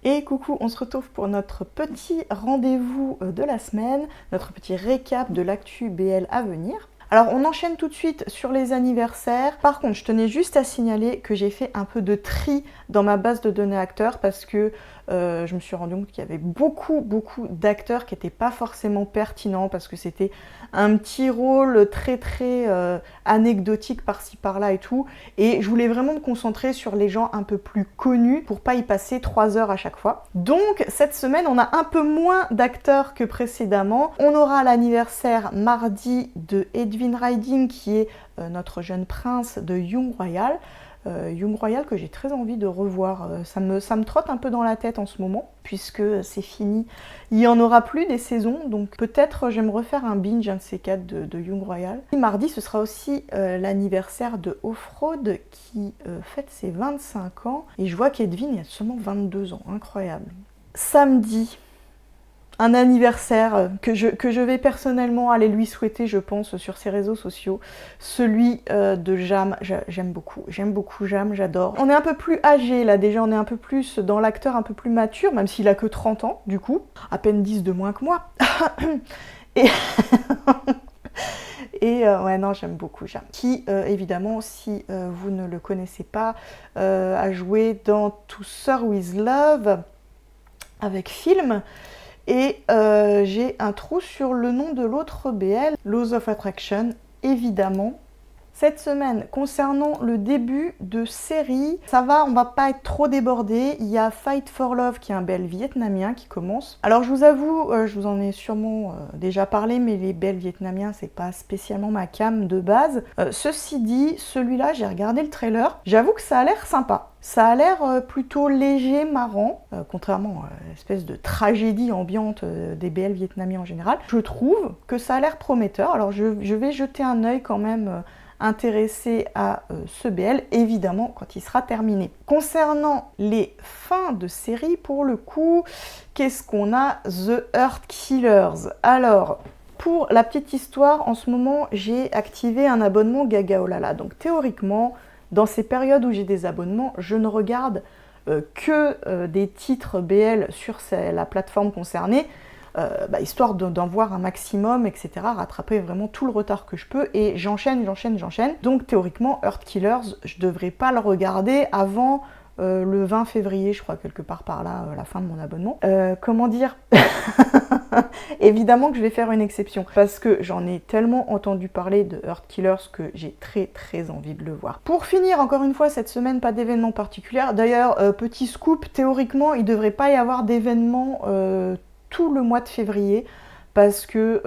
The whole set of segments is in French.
Et coucou, on se retrouve pour notre petit rendez-vous de la semaine, notre petit récap de l'actu BL à venir. Alors on enchaîne tout de suite sur les anniversaires. Par contre, je tenais juste à signaler que j'ai fait un peu de tri dans ma base de données acteurs parce que je me suis rendu compte qu'il y avait beaucoup d'acteurs qui n'étaient pas forcément pertinents parce que c'était un petit rôle très anecdotique par-ci par-là et tout. Et je voulais vraiment me concentrer sur les gens un peu plus connus pour pas y passer 3 heures à chaque fois. Donc cette semaine, on a un peu moins d'acteurs que précédemment. On aura l'anniversaire mardi de Edwin Riding qui est notre jeune prince de Young Royal. Young Royal que j'ai très envie de revoir. Ça me trotte un peu dans la tête en ce moment, puisque c'est fini. Il n'y en aura plus des saisons, donc peut-être je vais me refaire un binge, un de ces quatre de Young Royal. Et mardi, ce sera aussi l'anniversaire de Offroad qui fête ses 25 ans. Et je vois qu'Edwin a seulement 22 ans, incroyable. Samedi, un anniversaire que je vais personnellement aller lui souhaiter, je pense, sur ses réseaux sociaux. Celui de Jam, j'aime beaucoup Jam, j'adore. On est un peu plus âgé là déjà, on est un peu plus dans l'acteur un peu plus mature, même s'il a que 30 ans du coup, à peine 10 de moins que moi. Et... ouais, non, j'aime beaucoup Jam. Qui, évidemment, si vous ne le connaissez pas, a joué dans To Sir With Love avec film. Et j'ai un trou sur le nom de l'autre BL, Laws of Attraction, évidemment. Cette semaine, concernant le début de série, ça va, on va pas être trop débordé. Il y a Fight for Love qui est un BL vietnamien qui commence. Alors je vous avoue, je vous en ai sûrement déjà parlé, mais les BL vietnamiens, c'est pas spécialement ma came de base. Ceci dit, celui-là, j'ai regardé le trailer. J'avoue que ça a l'air sympa. Ça a l'air plutôt léger, marrant, contrairement à l'espèce de tragédie ambiante des BL vietnamiens en général. Je trouve que ça a l'air prometteur. Alors je vais jeter un œil quand même intéressé à ce BL, évidemment, quand il sera terminé. Concernant les fins de série, pour le coup, qu'est-ce qu'on a? The Earth Killers. Alors, pour la petite histoire, en ce moment, j'ai activé un abonnement Gaga Olala. Donc théoriquement, dans ces périodes où j'ai des abonnements, je ne regarde que des titres BL sur la plateforme concernée, histoire d'en voir un maximum, etc., rattraper vraiment tout le retard que je peux, et j'enchaîne. Donc théoriquement, Earth Killers, je devrais pas le regarder avant le 20 février, je crois, quelque part par là, la fin de mon abonnement. Comment dire? Évidemment que je vais faire une exception, parce que j'en ai tellement entendu parler de Earth Killers que j'ai très envie de le voir. Pour finir, encore une fois, cette semaine, pas d'événement particulier. D'ailleurs, petit scoop, théoriquement, il devrait pas y avoir d'événement tout le mois de février, parce que,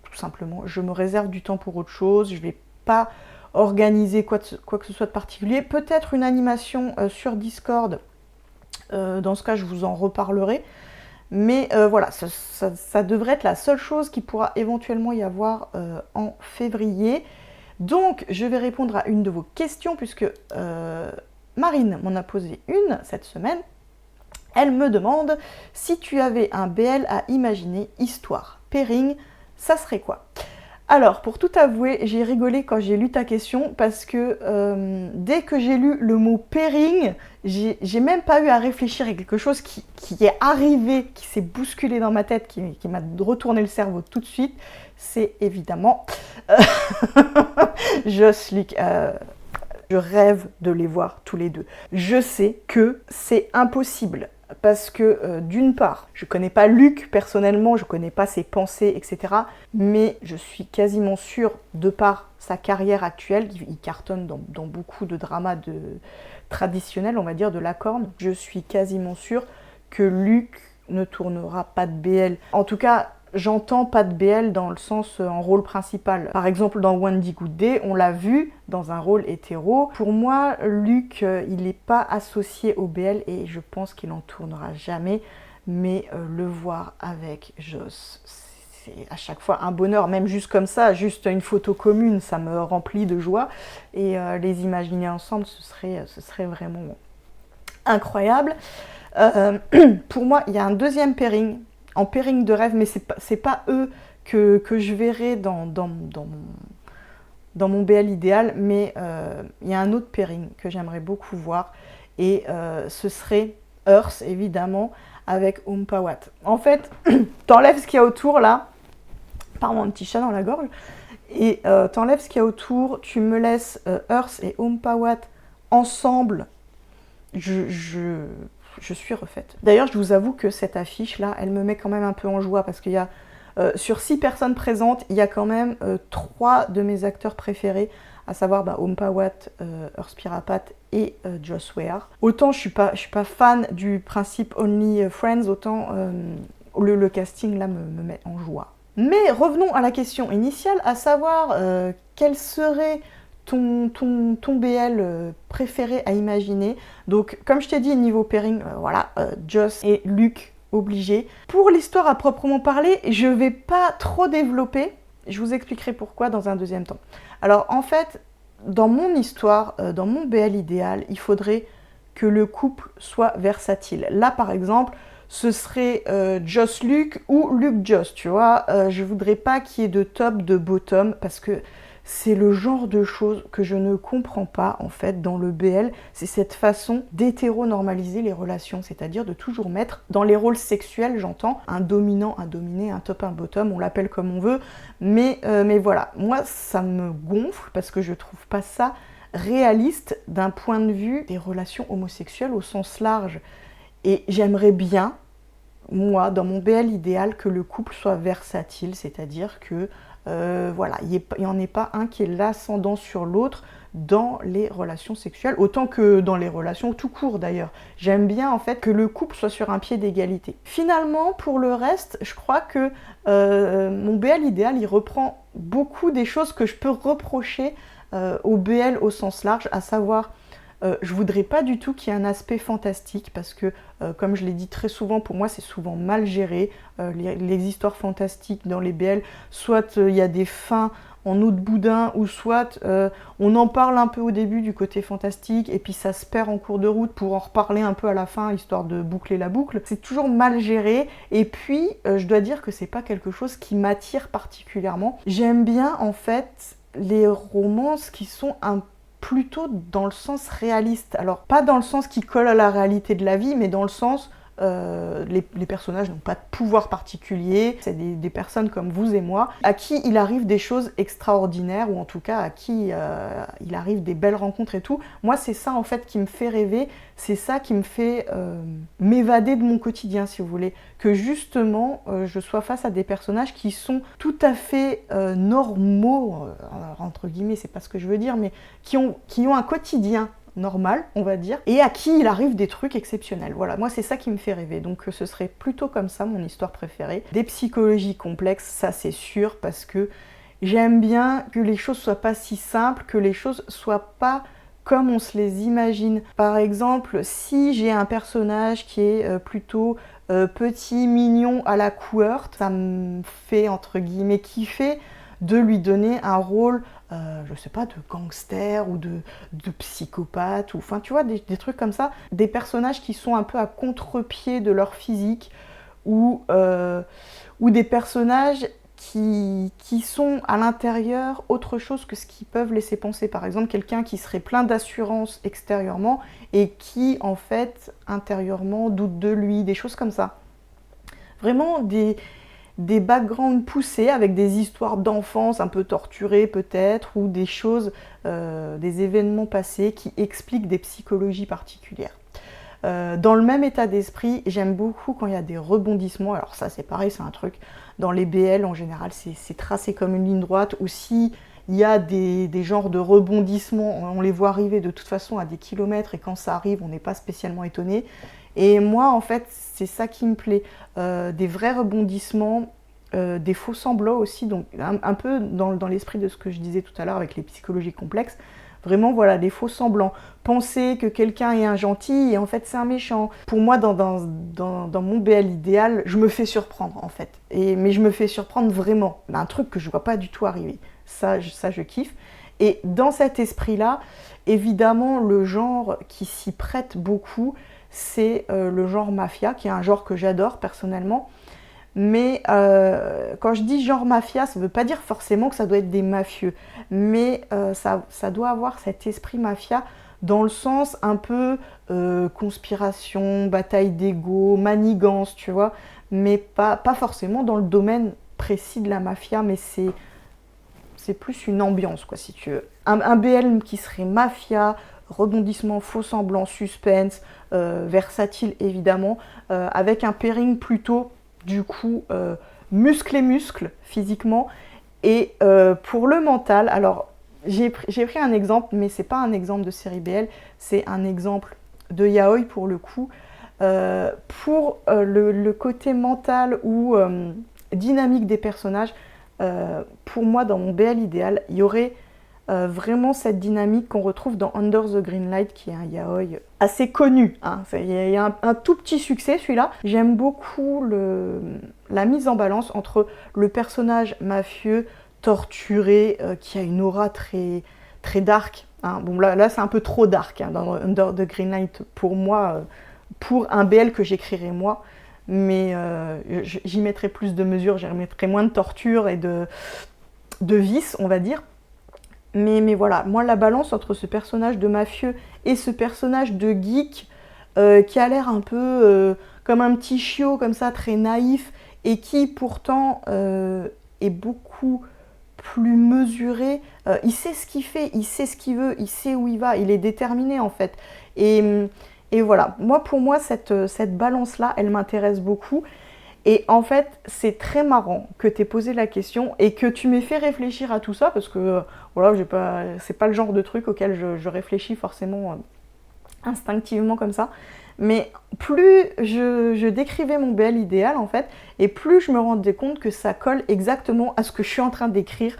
tout simplement, je me réserve du temps pour autre chose, je vais pas organiser quoi que ce soit de particulier. Peut-être une animation sur Discord, dans ce cas, je vous en reparlerai. Mais voilà, ça devrait être la seule chose qui pourra éventuellement y avoir en février. Donc, je vais répondre à une de vos questions, puisque Marine m'en a posé une cette semaine. Elle me demande si tu avais un BL à imaginer, histoire, pairing, ça serait quoi? Alors, pour tout avouer, j'ai rigolé quand j'ai lu ta question parce que dès que j'ai lu le mot pairing, j'ai même pas eu à réfléchir à quelque chose qui est arrivé, qui s'est bousculé dans ma tête, qui m'a retourné le cerveau tout de suite. C'est évidemment Joss, Luc. Je rêve de les voir tous les deux. Je sais que c'est impossible. Parce que d'une part, je connais pas Luc personnellement, je connais pas ses pensées, etc. Mais je suis quasiment sûre, de par sa carrière actuelle, il cartonne dans beaucoup de dramas traditionnels, on va dire, de la corne. Je suis quasiment sûre que Luc ne tournera pas de BL. En tout cas, j'entends pas de BL dans le sens en rôle principal. Par exemple, dans Wendy Good Day, on l'a vu dans un rôle hétéro. Pour moi, Luc, il n'est pas associé au BL et je pense qu'il en tournera jamais. Mais le voir avec Joss, c'est à chaque fois un bonheur, même juste comme ça, juste une photo commune, ça me remplit de joie. Et les imaginer ensemble, ce serait vraiment incroyable. Pour moi, il y a un deuxième pairing, en pairing de rêve, mais c'est pas eux que je verrai dans mon BL idéal, mais il y a un autre pairing que j'aimerais beaucoup voir, et ce serait Earth, évidemment, avec Umpawat. En fait, t'enlèves ce qu'il y a autour, là, pardon, un petit chat dans la gorge, et t'enlèves ce qu'il y a autour, tu me laisses Earth et Umpawat ensemble, je suis refaite. D'ailleurs, je vous avoue que cette affiche-là, elle me met quand même un peu en joie, parce qu'il y a, sur 6 personnes présentes, il y a quand même 3 de mes acteurs préférés, à savoir Umpawat, Earth Pirapat et Joss Ware. Autant je suis pas fan du principe Only Friends, autant le casting là me met en joie. Mais revenons à la question initiale, à savoir quel serait ton BL préféré à imaginer. Donc comme je t'ai dit, niveau pairing, voilà, Joss et Luke obligés. Pour l'histoire à proprement parler, je vais pas trop développer, je vous expliquerai pourquoi dans un deuxième temps. Alors en fait, dans mon histoire, dans mon BL idéal, il faudrait que le couple soit versatile. Là par exemple, ce serait Joss Luke ou Luke Joss, tu vois. Je voudrais pas qu'il y ait de top, de bottom, parce que c'est le genre de choses que je ne comprends pas en fait dans le BL. C'est cette façon d'hétéronormaliser les relations, c'est-à-dire de toujours mettre dans les rôles sexuels, j'entends, un dominant, un dominé, un top, un bottom, on l'appelle comme on veut. Mais voilà, moi ça me gonfle parce que je trouve pas ça réaliste d'un point de vue des relations homosexuelles au sens large. Et j'aimerais bien, moi, dans mon BL idéal, que le couple soit versatile, c'est-à-dire que voilà, il n'y en ait pas un qui est l'ascendant sur l'autre dans les relations sexuelles, autant que dans les relations tout court d'ailleurs. J'aime bien en fait que le couple soit sur un pied d'égalité. Finalement, pour le reste, je crois que mon BL idéal, il reprend beaucoup des choses que je peux reprocher au BL au sens large, à savoir je voudrais pas du tout qu'il y ait un aspect fantastique parce que, comme je l'ai dit très souvent, pour moi c'est souvent mal géré. Les histoires fantastiques dans les BL, soit il y a des fins en eau de boudin, ou soit on en parle un peu au début du côté fantastique et puis ça se perd en cours de route pour en reparler un peu à la fin, histoire de boucler la boucle. C'est toujours mal géré et puis je dois dire que c'est pas quelque chose qui m'attire particulièrement. J'aime bien en fait les romances qui sont plutôt dans le sens réaliste. Alors, pas dans le sens qui colle à la réalité de la vie, mais dans le sens les personnages n'ont pas de pouvoir particulier, c'est des personnes comme vous et moi, à qui il arrive des choses extraordinaires, ou en tout cas à qui il arrive des belles rencontres et tout. Moi, c'est ça en fait qui me fait rêver, c'est ça qui me fait m'évader de mon quotidien, si vous voulez, que justement je sois face à des personnages qui sont tout à fait normaux, entre guillemets, c'est pas ce que je veux dire, mais qui ont un quotidien normal, on va dire, et à qui il arrive des trucs exceptionnels. Voilà, moi c'est ça qui me fait rêver, donc ce serait plutôt comme ça mon histoire préférée. Des psychologies complexes, ça c'est sûr, parce que j'aime bien que les choses soient pas si simples, que les choses soient pas comme on se les imagine. Par exemple, si j'ai un personnage qui est plutôt petit, mignon à la Coueurte, ça me fait entre guillemets kiffer de lui donner un rôle, je sais pas, de gangster ou de psychopathe, ou enfin tu vois, des trucs comme ça, des personnages qui sont un peu à contre-pied de leur physique, ou des personnages qui sont à l'intérieur autre chose que ce qu'ils peuvent laisser penser. Par exemple, quelqu'un qui serait plein d'assurance extérieurement et qui, en fait, intérieurement, doute de lui, des choses comme ça. Vraiment des backgrounds poussés avec des histoires d'enfance un peu torturées peut-être, ou des choses, des événements passés qui expliquent des psychologies particulières. Dans le même état d'esprit, j'aime beaucoup quand il y a des rebondissements. Alors ça c'est pareil, c'est un truc, dans les BL en général c'est tracé comme une ligne droite, ou si il y a des genres de rebondissements, on les voit arriver de toute façon à des kilomètres, et quand ça arrive on n'est pas spécialement étonné. Et moi en fait c'est ça qui me plaît, des vrais rebondissements, des faux semblants aussi, donc un peu dans l'esprit de ce que je disais tout à l'heure avec les psychologies complexes. Vraiment, voilà, des faux semblants. Penser que quelqu'un est un gentil et en fait c'est un méchant. Pour moi, dans mon BL idéal, je me fais surprendre en fait. Mais je me fais surprendre vraiment. Un truc que je vois pas du tout arriver. Ça, je kiffe. Et dans cet esprit-là, évidemment, le genre qui s'y prête beaucoup, c'est le genre mafia, qui est un genre que j'adore personnellement. Mais quand je dis genre mafia, ça ne veut pas dire forcément que ça doit être des mafieux, mais ça doit avoir cet esprit mafia dans le sens un peu conspiration, bataille d'ego, manigance, tu vois, mais pas forcément dans le domaine précis de la mafia, mais c'est plus une ambiance, quoi, si tu veux. Un BL qui serait mafia, rebondissement, faux semblant, suspense, versatile évidemment, avec un pairing plutôt, du coup, muscle physiquement. Et pour le mental, alors j'ai pris un exemple, mais c'est pas un exemple de série BL, c'est un exemple de yaoi pour le coup. Pour le côté mental ou dynamique des personnages, pour moi, dans mon BL idéal, il y aurait vraiment cette dynamique qu'on retrouve dans Under the Green Light, qui est un yaoi assez connu. Hein. Il y a un tout petit succès, celui-là. J'aime beaucoup la mise en balance entre le personnage mafieux, torturé, qui a une aura très, très dark. Hein. Bon, là c'est un peu trop dark hein, dans Under the Green Light pour moi, pour un BL que j'écrirais moi. Mais j'y mettrais plus de mesures, j'y mettrais moins de torture et de vices, on va dire. Mais voilà, moi la balance entre ce personnage de mafieux et ce personnage de geek qui a l'air un peu comme un petit chiot, comme ça, très naïf, et qui pourtant est beaucoup plus mesuré. Il sait ce qu'il fait, il sait ce qu'il veut, il sait où il va, il est déterminé en fait. Et voilà, pour moi, cette balance-là, elle m'intéresse beaucoup. Et en fait, c'est très marrant que tu aies posé la question et que tu m'aies fait réfléchir à tout ça, parce que voilà, c'est pas le genre de truc auquel je réfléchis forcément instinctivement comme ça. Mais plus je décrivais mon BL idéal, en fait, et plus je me rendais compte que ça colle exactement à ce que je suis en train d'écrire.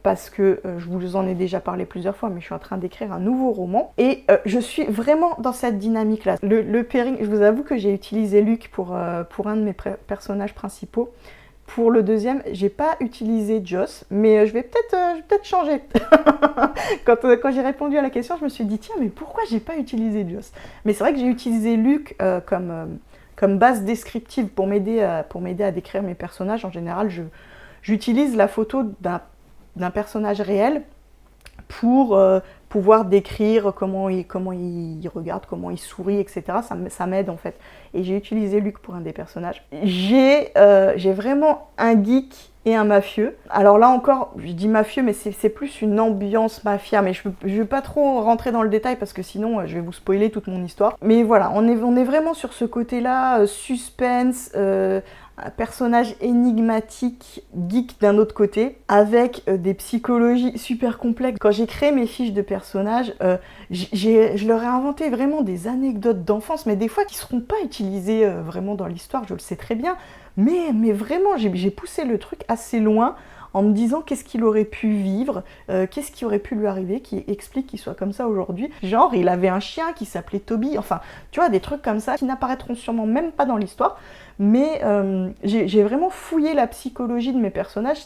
Parce que je vous en ai déjà parlé plusieurs fois, mais je suis en train d'écrire un nouveau roman et je suis vraiment dans cette dynamique-là. Le pairing, je vous avoue que j'ai utilisé Luc pour un de mes personnages principaux. Pour le deuxième, j'ai pas utilisé Joss, mais je vais peut-être changer. Quand j'ai répondu à la question, je me suis dit tiens, mais pourquoi j'ai pas utilisé Joss? Mais c'est vrai que j'ai utilisé Luc comme base descriptive pour m'aider à décrire mes personnages. En général, j'utilise la photo d'un personnage réel pour pouvoir décrire comment il regarde, comment il sourit, etc. Ça m'aide en fait. Et j'ai utilisé Luc pour un des personnages. J'ai vraiment un geek et un mafieux. Alors là encore, je dis mafieux, mais c'est plus une ambiance mafia. Mais je ne veux pas trop rentrer dans le détail parce que sinon je vais vous spoiler toute mon histoire. Mais voilà, on est vraiment sur ce côté-là, suspense, un personnage énigmatique, geek d'un autre côté, avec des psychologies super complexes. Quand j'ai créé mes fiches de personnages, je leur ai inventé vraiment des anecdotes d'enfance, mais des fois qui ne seront pas utilisées vraiment dans l'histoire, je le sais très bien. Mais vraiment, j'ai poussé le truc assez loin en me disant qu'est-ce qu'il aurait pu vivre, qu'est-ce qui aurait pu lui arriver, qui explique qu'il soit comme ça aujourd'hui. Genre, il avait un chien qui s'appelait Toby, enfin, tu vois, des trucs comme ça qui n'apparaîtront sûrement même pas dans l'histoire, mais j'ai vraiment fouillé la psychologie de mes personnages.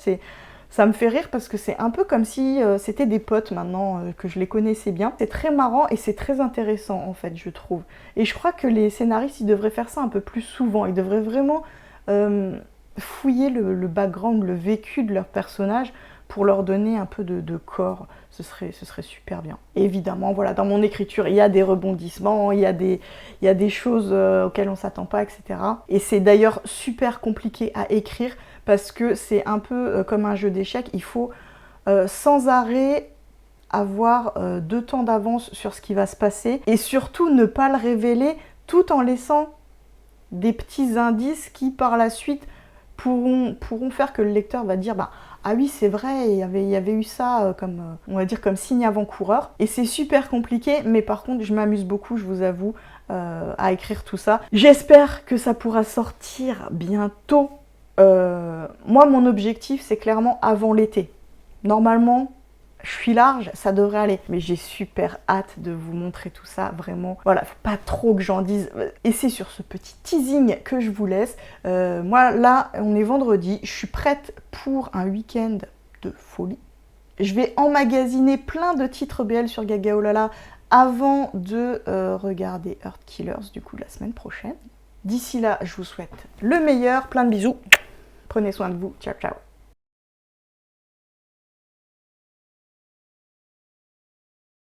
Ça me fait rire parce que c'est un peu comme si c'était des potes maintenant, que je les connaissais bien. C'est très marrant et c'est très intéressant en fait, je trouve. Et je crois que les scénaristes, ils devraient faire ça un peu plus souvent. Ils devraient vraiment fouiller le background, le vécu de leurs personnages pour leur donner un peu de corps. Ce serait super bien. Et évidemment, voilà, dans mon écriture, il y a des rebondissements, il y a des choses auxquelles on ne s'attend pas, etc. Et c'est d'ailleurs super compliqué à écrire parce que c'est un peu comme un jeu d'échecs. Il faut sans arrêt avoir 2 temps d'avance sur ce qui va se passer et surtout ne pas le révéler tout en laissant des petits indices qui par la suite pourront faire que le lecteur va dire bah, ah oui c'est vrai, il y avait eu ça comme on va dire comme signe avant-coureur. Et c'est super compliqué, mais par contre je m'amuse beaucoup, je vous avoue, à écrire tout ça. J'espère que ça pourra sortir bientôt. Moi mon objectif c'est clairement avant l'été. Normalement je suis large, ça devrait aller. Mais j'ai super hâte de vous montrer tout ça, vraiment. Voilà, faut pas trop que j'en dise. Et c'est sur ce petit teasing que je vous laisse. Moi, là, on est vendredi. Je suis prête pour un week-end de folie. Je vais emmagasiner plein de titres BL sur Gagaolala avant de regarder Earth Killers, du coup, la semaine prochaine. D'ici là, je vous souhaite le meilleur. Plein de bisous. Prenez soin de vous. Ciao, ciao.